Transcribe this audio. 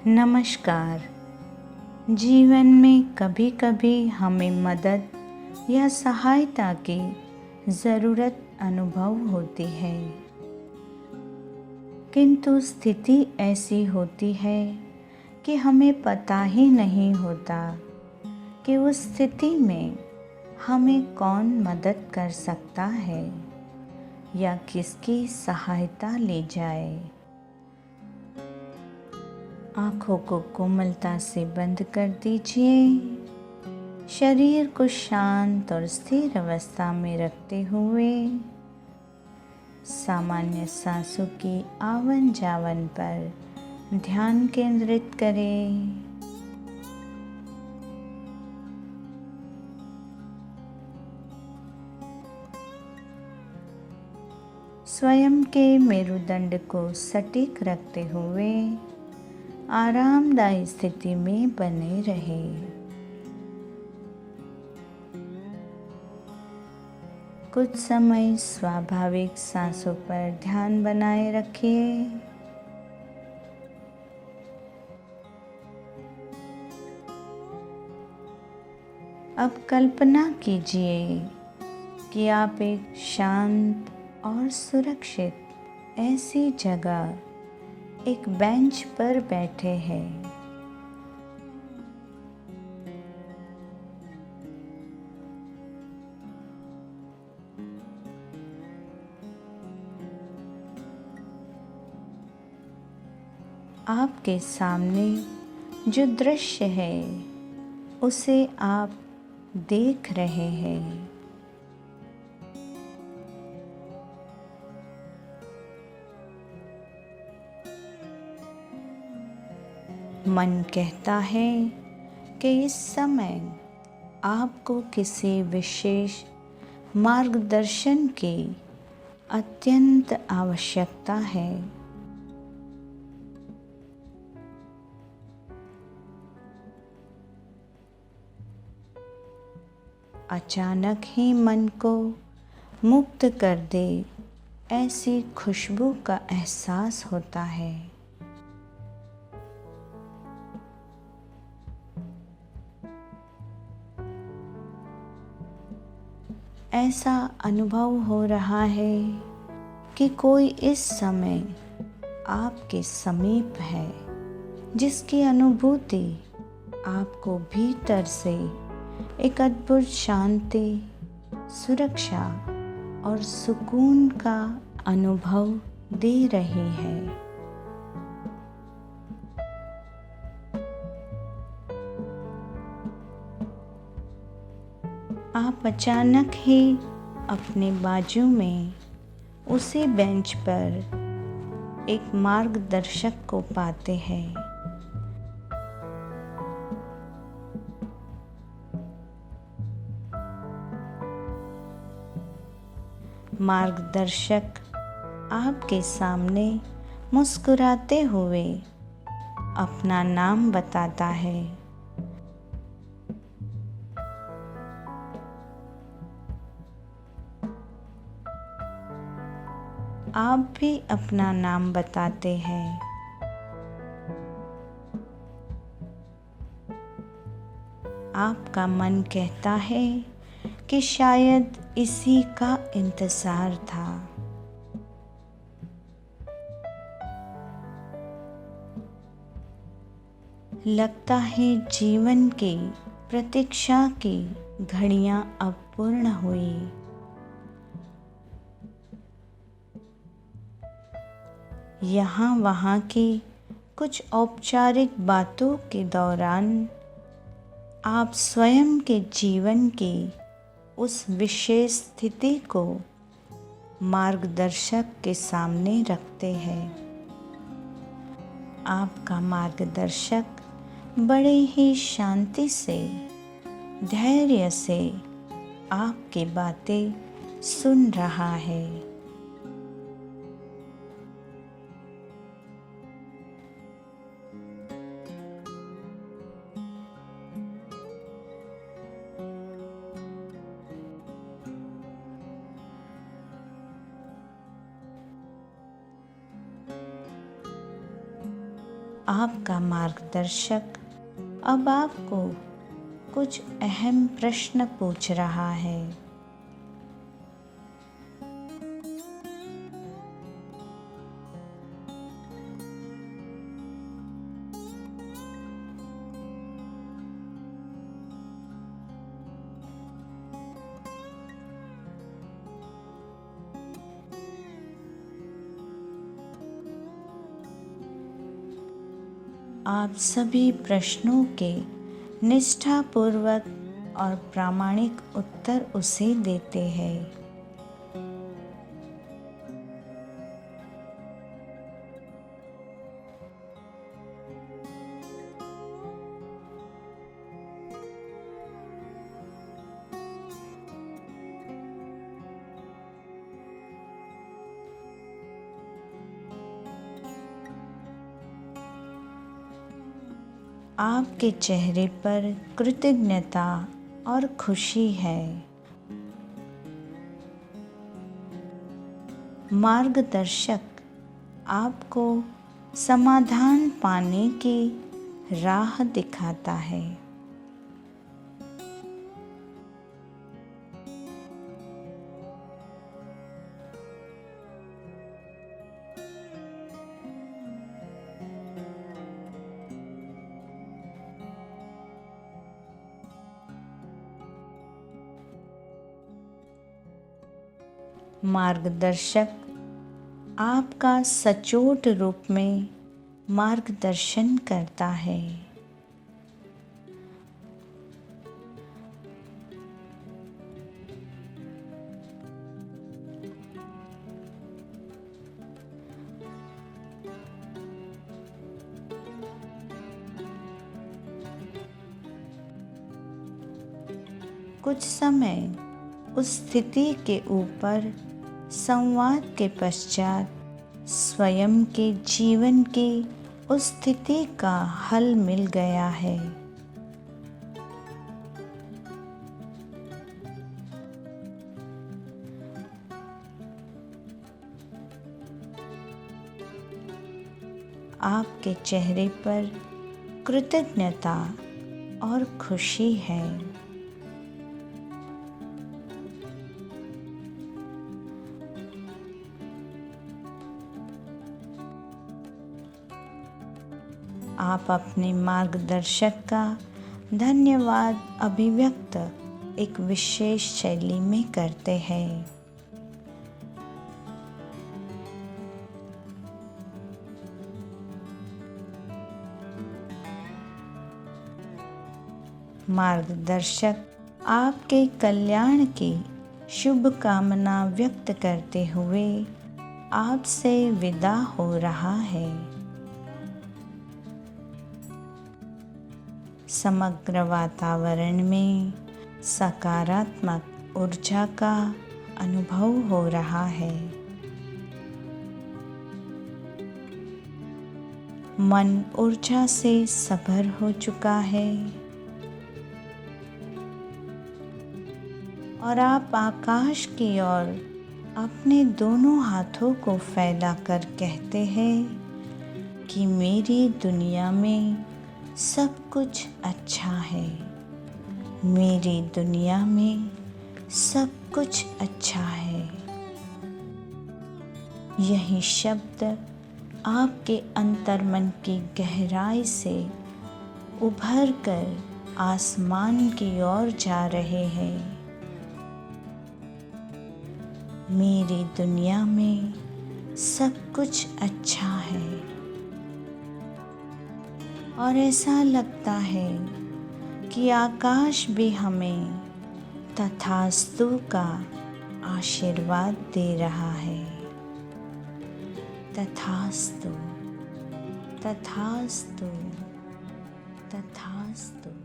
नमस्कार। जीवन में कभी कभी हमें मदद या सहायता की ज़रूरत अनुभव होती है, किंतु स्थिति ऐसी होती है कि हमें पता ही नहीं होता कि उस स्थिति में हमें कौन मदद कर सकता है या किसकी सहायता ली जाए। आँखों को कोमलता से बंद कर दीजिए। शरीर को शांत और स्थिर अवस्था में रखते हुए सामान्य सांसों की आवन जावन पर ध्यान केंद्रित करें। स्वयं के मेरुदंड को सटीक रखते हुए आरामदायी स्थिति में बने रहे। कुछ समय स्वाभाविक सांसों पर ध्यान बनाए रखिए। अब कल्पना कीजिए कि आप एक शांत और सुरक्षित ऐसी जगह एक बेंच पर बैठे हैं। आपके सामने जो दृश्य है उसे आप देख रहे हैं। मन कहता है कि इस समय आपको किसी विशेष मार्गदर्शन की अत्यंत आवश्यकता है। अचानक ही मन को मुक्त कर दे ऐसी खुशबू का एहसास होता है। ऐसा अनुभव हो रहा है कि कोई इस समय आपके समीप है, जिसकी अनुभूति आपको भीतर से एक अद्भुत शांति, सुरक्षा और सुकून का अनुभव दे रही है। आप अचानक ही अपने बाजू में उसी बेंच पर एक मार्गदर्शक को पाते हैं। मार्गदर्शक आपके सामने मुस्कुराते हुए अपना नाम बताता है। आप भी अपना नाम बताते हैं। आपका मन कहता है कि शायद इसी का इंतज़ार था। लगता है जीवन की प्रतीक्षा की घड़ियां अब पूर्ण हुई। यहाँ वहाँ की कुछ औपचारिक बातों के दौरान आप स्वयं के जीवन की उस विशेष स्थिति को मार्गदर्शक के सामने रखते हैं। आपका मार्गदर्शक बड़े ही शांति से, धैर्य से आपकी बातें सुन रहा है। आपका मार्गदर्शक अब आपको कुछ अहम प्रश्न पूछ रहा है। आप सभी प्रश्नों के निष्ठापूर्वक और प्रामाणिक उत्तर उसे देते हैं। आपके चेहरे पर कृतज्ञता और खुशी है। मार्गदर्शक आपको समाधान पाने की राह दिखाता है। मार्गदर्शक आपका सचोट रूप में मार्गदर्शन करता है। कुछ समय उस स्थिति के ऊपर संवाद के पश्चात स्वयं के जीवन की उस स्थिति का हल मिल गया है। आपके चेहरे पर कृतज्ञता और खुशी है। आप अपने मार्गदर्शक का धन्यवाद अभिव्यक्त एक विशेष शैली में करते हैं। मार्गदर्शक आपके कल्याण की शुभकामना व्यक्त करते हुए आपसे विदा हो रहा है। समग्र वातावरण में सकारात्मक ऊर्जा का अनुभव हो रहा है। मन ऊर्जा से सभर हो चुका है और आप आकाश की ओर अपने दोनों हाथों को फैलाकर कहते हैं कि मेरी दुनिया में सब कुछ अच्छा है। मेरी दुनिया में सब कुछ अच्छा है। यही शब्द आपके अंतर्मन की गहराई से उभर कर आसमान की ओर जा रहे हैं। मेरी दुनिया में सब कुछ अच्छा है। और ऐसा लगता है कि आकाश भी हमें तथास्तु का आशीर्वाद दे रहा है। तथास्तु, तथास्तु, तथास्तु।